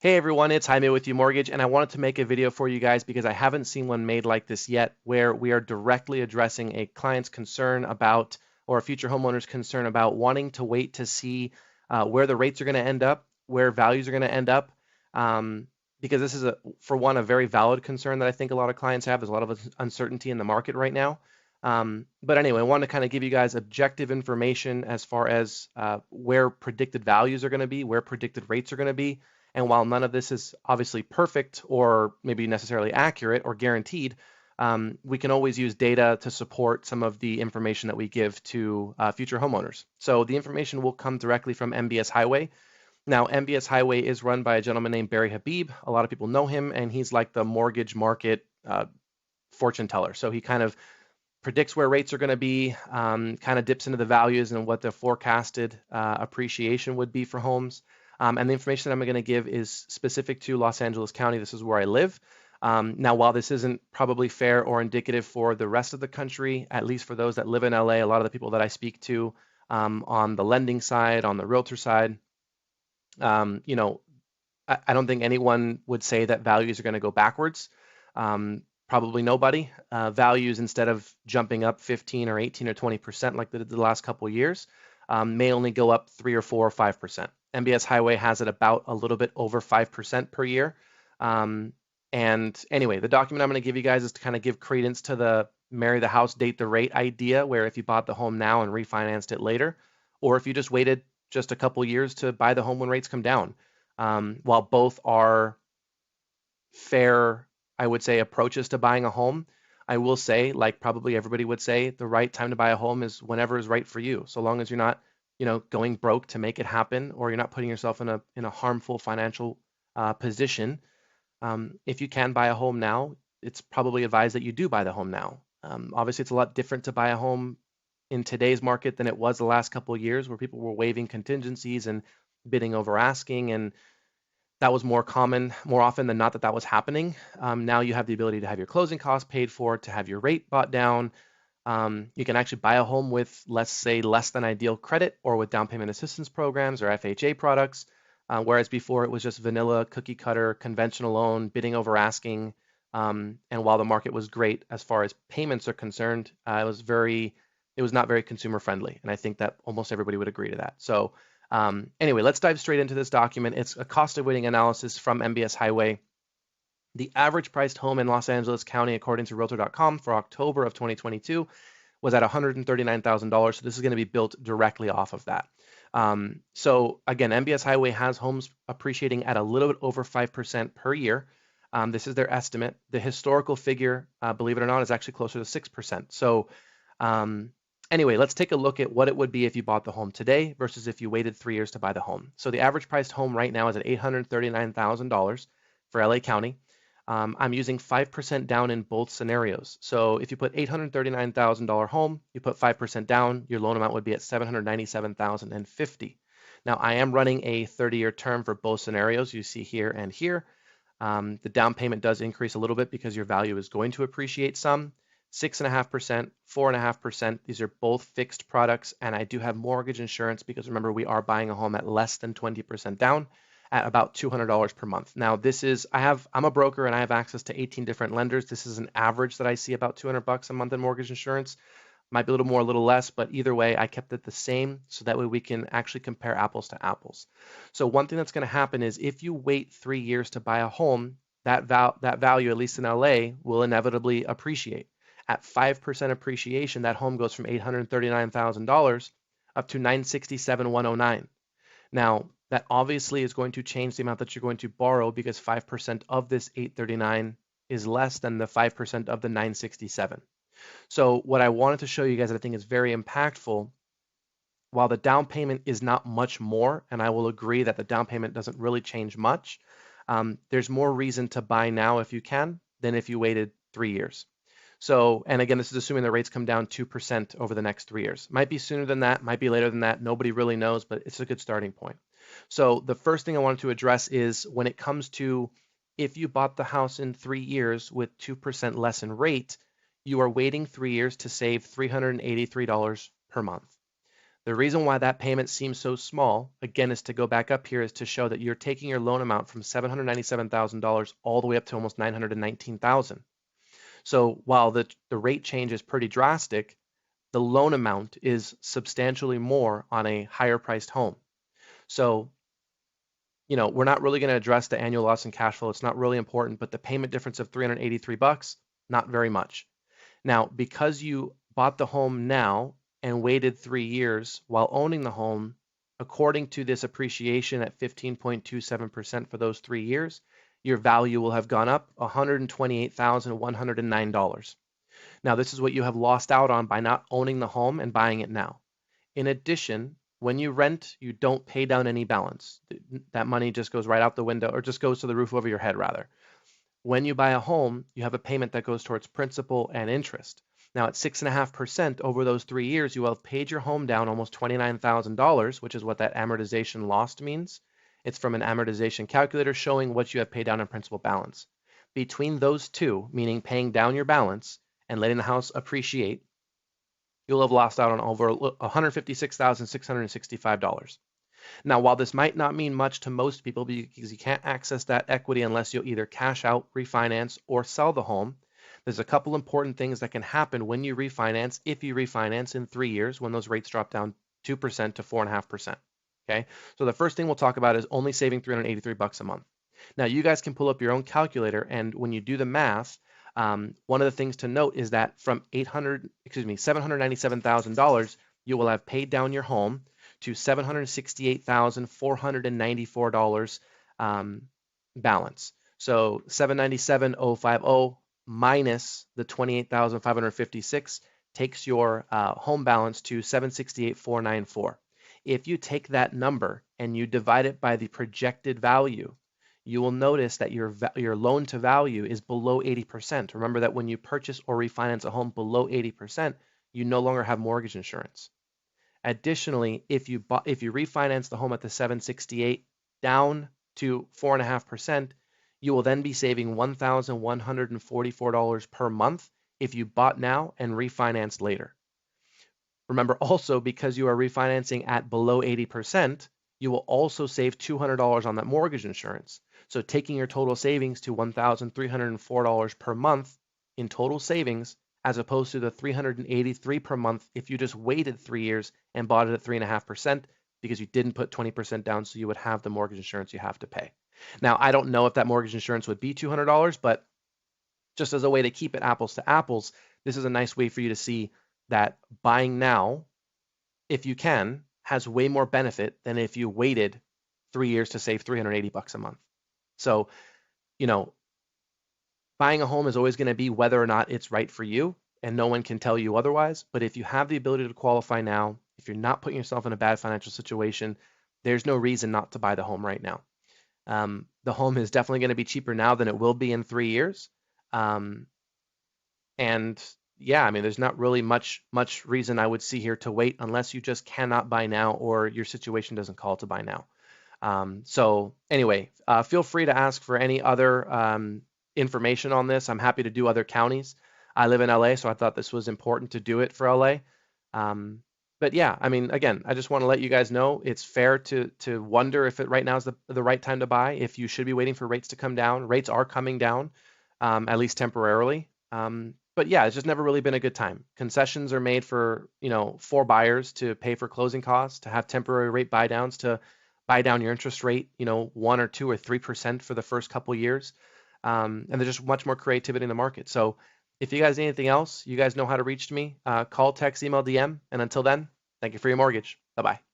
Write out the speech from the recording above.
Hey everyone, it's Jaime with You Mortgage, and I wanted to make a video for you guys because I haven't seen one made like this yet, where we are directly addressing a client's concern about, or a future homeowner's concern about wanting to wait to see where the rates are going to end up, where values are going to end up, because this is, for one, a very valid concern that I think a lot of clients have. There's a lot of uncertainty in the market right now. But anyway, I wanted to kind of give you guys objective information as far as where predicted values are going to be, where predicted rates are going to be. And while none of this is obviously perfect or maybe necessarily accurate or guaranteed, we can always use data to support some of the information that we give to future homeowners. So the information will come directly from MBS Highway. Now, MBS Highway is run by a gentleman named Barry Habib. A lot of people know him, and he's like the mortgage market fortune teller. So he kind of predicts where rates are going to be, kind of dips into the values and what the forecasted appreciation would be for homes. And the information that I'm going to give is specific to Los Angeles County. This is where I live. Now, while this isn't probably fair or indicative for the rest of the country, at least for those that live in LA, a lot of the people that I speak to on the lending side, on the realtor side, you know, I don't think anyone would say that values are going to go backwards. Probably nobody. Values, instead of jumping up 15 or 18 or 20% like they did the last couple of years, may only go up 3 or 4 or 5%. MBS Highway has it about a little bit over 5% per year. And anyway, the document I'm going to give you guys is to kind of give credence to the marry the house, date the rate idea, where if you bought the home now and refinanced it later, or if you just waited just a couple years to buy the home when rates come down. While both are fair, I would say, approaches to buying a home, I will say, like probably everybody would say, the right time to buy a home is whenever is right for you. So long as you're not, going broke to make it happen, or you're not putting yourself in a harmful financial position. If you can buy a home now, it's probably advised that you do buy the home now. Obviously, it's a lot different to buy a home in today's market than it was the last couple of years, where people were waiving contingencies and bidding over asking, and that was more common, more often than not, that was happening. Now you have the ability to have your closing costs paid for, to have your rate brought down. You can actually buy a home with, let's say, less than ideal credit, or with down payment assistance programs or FHA products, whereas before it was just vanilla, cookie cutter, conventional loan, bidding over asking. And while the market was great as far as payments are concerned, it was not very consumer friendly. And I think that almost everybody would agree to that. So anyway, let's dive straight into this document. It's a cost of waiting analysis from MBS Highway. The average priced home in Los Angeles County, according to Realtor.com, for October of 2022 was at $139,000. So this is going to be built directly off of that. So again, MBS Highway has homes appreciating at a little bit over 5% per year. This is their estimate. The historical figure, believe it or not, is actually closer to 6%. So anyway, let's take a look at what it would be if you bought the home today versus if you waited 3 years to buy the home. So the average priced home right now is at $839,000 for LA County. I'm using 5% down in both scenarios. So if you put $839,000 home, you put 5% down, your loan amount would be at $797,050. Now I am running a 30-year term for both scenarios, you see here and here. The down payment does increase a little bit because your value is going to appreciate some. 6.5%, 4.5%. These are both fixed products, and I do have mortgage insurance because remember, we are buying a home at less than 20% down, at about $200 per month. Now I'm a broker and I have access to 18 different lenders. This is an average that I see about $200 a month in mortgage insurance. Might be a little more, a little less, but either way, I kept it the same so that way we can actually compare apples to apples. So one thing that's going to happen is if you wait 3 years to buy a home, that value, at least in LA, will inevitably appreciate. At 5% appreciation, that home goes from $839,000 up to $967,109. Now, that obviously is going to change the amount that you're going to borrow because 5% of this 839 is less than the 5% of the 967. So what I wanted to show you guys that I think is very impactful, while the down payment is not much more, and I will agree that the down payment doesn't really change much, there's more reason to buy now if you can than if you waited 3 years. So, and again, this is assuming the rates come down 2% over the next 3 years. Might be sooner than that, might be later than that. Nobody really knows, but it's a good starting point. So the first thing I wanted to address is when it comes to if you bought the house in 3 years with 2% less in rate, you are waiting 3 years to save $383 per month. The reason why that payment seems so small, again, is to go back up here, is to show that you're taking your loan amount from $797,000 all the way up to almost $919,000. So while the rate change is pretty drastic, the loan amount is substantially more on a higher priced home. So, we're not really going to address the annual loss in cash flow. It's not really important, but the payment difference of $383, not very much. Now, because you bought the home now and waited 3 years while owning the home, according to this appreciation at 15.27% for those 3 years, your value will have gone up $128,109. Now, this is what you have lost out on by not owning the home and buying it now. In addition, when you rent, you don't pay down any balance. That money just goes right out the window, or just goes to the roof over your head, rather. When you buy a home, you have a payment that goes towards principal and interest. Now, at 6.5% over those 3 years, you will have paid your home down almost $29,000, which is what that amortization lost means. It's from an amortization calculator showing what you have paid down in principal balance. Between those two, meaning paying down your balance and letting the house appreciate, you'll have lost out on over $156,665. Now, while this might not mean much to most people because you can't access that equity unless you either cash out, refinance, or sell the home, there's a couple important things that can happen when you refinance, if you refinance in 3 years, when those rates drop down 2% to 4.5%. Okay, so the first thing we'll talk about is only saving $383 a month. Now, you guys can pull up your own calculator, and when you do the math, one of the things to note is that from $797,000, you will have paid down your home to $768,494 balance. So $797,050 minus the $28,556 takes your home balance to $768,494. If you take that number and you divide it by the projected value, you will notice that your loan to value is below 80%. Remember that when you purchase or refinance a home below 80%, you no longer have mortgage insurance. Additionally, if you refinance the home at the 768 down to 4.5%, you will then be saving $1,144 per month if you bought now and refinanced later. Remember also, because you are refinancing at below 80%, you will also save $200 on that mortgage insurance. So taking your total savings to $1,304 per month in total savings, as opposed to the $383 per month if you just waited 3 years and bought it at 3.5% because you didn't put 20% down, so you would have the mortgage insurance you have to pay. Now, I don't know if that mortgage insurance would be $200, but just as a way to keep it apples to apples, this is a nice way for you to see that buying now, if you can, has way more benefit than if you waited 3 years to save $380 a month. So, buying a home is always going to be whether or not it's right for you, and no one can tell you otherwise. But if you have the ability to qualify now, if you're not putting yourself in a bad financial situation, there's no reason not to buy the home right now. The home is definitely going to be cheaper now than it will be in 3 years. And yeah, there's not really much reason I would see here to wait unless you just cannot buy now or your situation doesn't call to buy now. So anyway, feel free to ask for any other information on this. I'm happy to do other counties. I live in LA, so I thought this was important to do it for LA. But yeah, again, I just want to let you guys know it's fair to wonder if it right now is the right time to buy, if you should be waiting for rates to come down. Rates are coming down, at least temporarily. But yeah, it's just never really been a good time. Concessions are made for buyers to pay for closing costs, to have temporary rate buy downs, to buy down your interest rate, 1 or 2 or 3% for the first couple years. And there's just much more creativity in the market. So if you guys need anything else, you guys know how to reach me. Call, text, email, DM. And until then, thank you for your mortgage. Bye-bye.